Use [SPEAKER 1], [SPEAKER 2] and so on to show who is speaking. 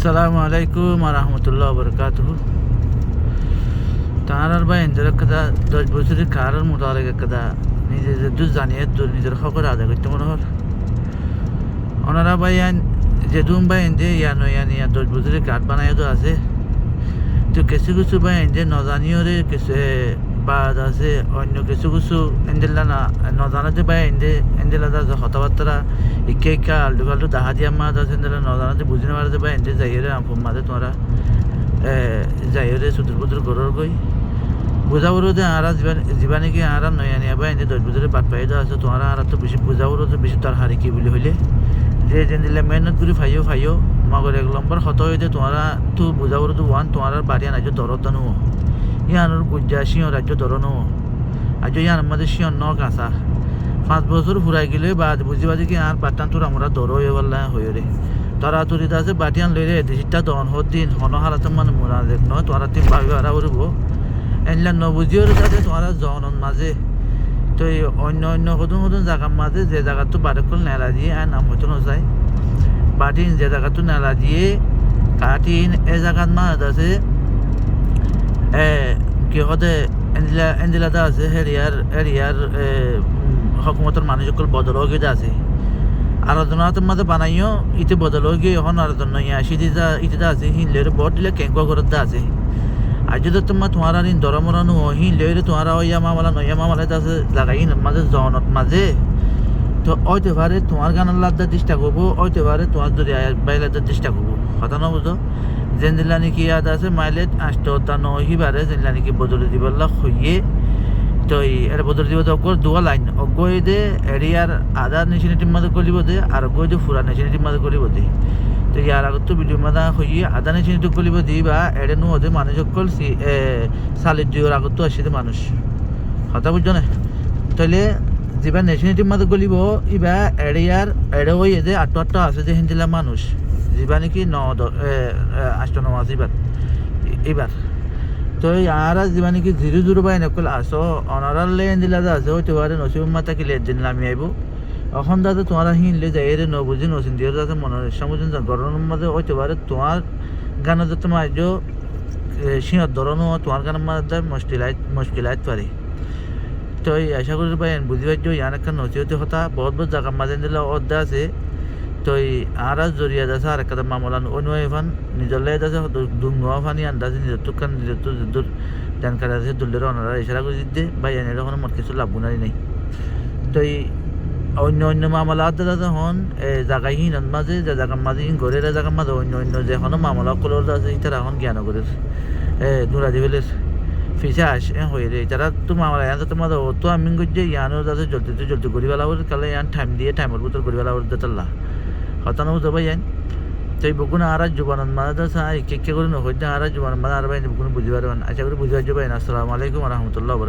[SPEAKER 1] আসসালামু আলাইকুম রহমতুল্লাহ বরকাত। তাহার বা এনজের কথা 10 বছরের কারোর মোতাবেক কথা নিজেদের দু জানিয়ে নিজের হকর আদায় করতে মনে হয় ওনারা ভাই যে দুম ভাই এনজে ইয়ানো ইয়ানিয়া 10 বছরের কার্ড বানাই তো আছে। তো কিছু কিছু ভাই এনজে নজানিও রে কিছু বাদ আছে অন্য কিছু কিছু এনজেলা না নজানাতে ভাই এনজেলা আছে কথাবার্তা ইকে ইকা আলটু ফালটু দাহা দিয়া মাছ আছে এনজেলা নজানাতে বুঝি না পারে ভাই এনজে যাইরে আমফুম মাঝে তোমরা যাইরে সুদূর বুদুর গরর গই বুঝাবো যে আরা জীবানে কি আরা নয় আনিয়া ভাই এনজে 10 বছরের বাদ পাই আছে তোমরা আর তো বেশি বুঝাবো যে বেশি তার হারি কি বলি হইলে যে যেদিলে মেহনত করে ফাইও মগর 1 নম্বর হত হইতে তোমরা তো বুঝাবো তো ওয়ান তোমার বাড়িয়া নাই দরতা নো ইয়ানোর গুজ্জা শিও রাজ্য ধরনো আজ ইয়ান আমাদের শিও ন কাঁচা 5 বছর ফুরাই গেলে বা বুঝিবাজি কি আর পাটান তোর আমরা ধরো হয়ে বললা হয়ে রে তারা তুরিতে আছে বাটিয়ান লইরে দেশটা দন হদিন হন হারাতে মানে মোরা দেখ ন তোরা তিন ভাবি হারা করবো এনলা ন বুঝিও তাতে তোরা জনন মাঝে তো অন্য সদন জায়গার মাঝে যে জায়গা তো বারেকল নেলা দিয়ে আর নাম হইতো না যায় বাটিন যে জায়গা তো নেলা দিয়ে কাটিন এ জায়গার মাঝ আছে কি হতে এনজিলাটা আছে হেরিয়ার হকুমতের মানুষ সকল বদলও গিয়ে আছে আরাধনার মাঝে বানাইও ইতে বদলও গিয়ে এখন আরাধনা আসি ইতে আছে হিনলের বট দিলে কেঙ্কা করতে আছে আর যদি তোমার ইন দরমরানো হিনলের তোমার ইয়া মামলা নয়া মামলা আছে লাগাই মাঝে জনত মাঝে তো ওইতে পারে তোমার গানের লাদ্দা চেষ্টা করবো ওইতে পারে তোমার যদি বাইলাদার চেষ্টা করবো কথা না বুঝো যেনদিলা নাকি ইয়াদ আছে মাইলেজ 8 নহিবারে যেনদিলা নাকি বদলে দিবল্লা হইয়ে তো এটা বদলে দিব তো অগর দুয়া লাইন অগই দে এরিয়ার আদার নেশনিটির মধ্যে করিব দে আর অগই দে ফুরা নেশনিটির মধ্যে করিব দে তো ইয়ার আগত তো ভিডিও মাদা হইয়ে আদা নেশনিটি করিব দিবা এড়ে নো হতে মানুষ সকল সালির দুইয়ের আগত তো আসে মানুষ কথা বুঝছো না তাহলে যেবা নেশনিটির মধ্যে গলিব ইবা এরিয়ার এড়ে হই যে 8 আছে যে হিন্দিলা মানুষ যেবা নাকি 8 আছে এবার তো আর যেবা নাকি 0 বাই নকল আসো অনারাল লেন দিলা আছে হইতে পারে নসিব মাতা কি লেন দিন নামি আইব এখন দাদা তোমরা হিনলে যাই রে নবুঝি নসিন দিয়ে যাতে মনের সমুজন গরমের মধ্যে হইতে পারে তোমার গান যাতে মাইজ সিংহ ধরনো তোমার গানের মধ্যে মুশকিলাইত পারে তো আশা করি ভাই বুঝি পাইছো ইয়ান একটা নসিহতি হতা বহুত জায়গা মাঝে দিলে অর্ধা আছে তো আর জরিয়া আছে আর একটা মামলা অনুয় ফান নিজের লাই আছে দুম নোয়া ফানি আন্দাজে নিজের তো কান নিজের তো দূর জানকার আছে দুলের অনারা ইশারা করে দিতে ভাই এনে যখন মত কিছু লাভ গুনারি নেই তো অন্য মামলা দাদা হন জায়গায় হিন মাঝে যে জায়গার মাঝে হিন ঘরের জায়গার মাঝে অন্য যে এখনো মামলা কলর আছে তারা এখন জ্ঞান করে দূরা দিবেলের ফিসাস হয়ে রে যারা তো মামলা ইয়ান তোমার তো আমি গিয়ে ইয়ানো যাতে জলদি করি বেলা কালে ইয়ান টাইম দিয়ে টাইমের ভিতর করি বেলা তাল্লা হতানো যাবো ইয়ান তাই বকুন আর জুবান মাদা সাই কে করে নহই আর জুবান মাদা আর ভাই বকুন বুঝি পারবেন আশা করি বুঝি পারবেন। আসসালামু আলাইকুম রহমতুল্লাহ।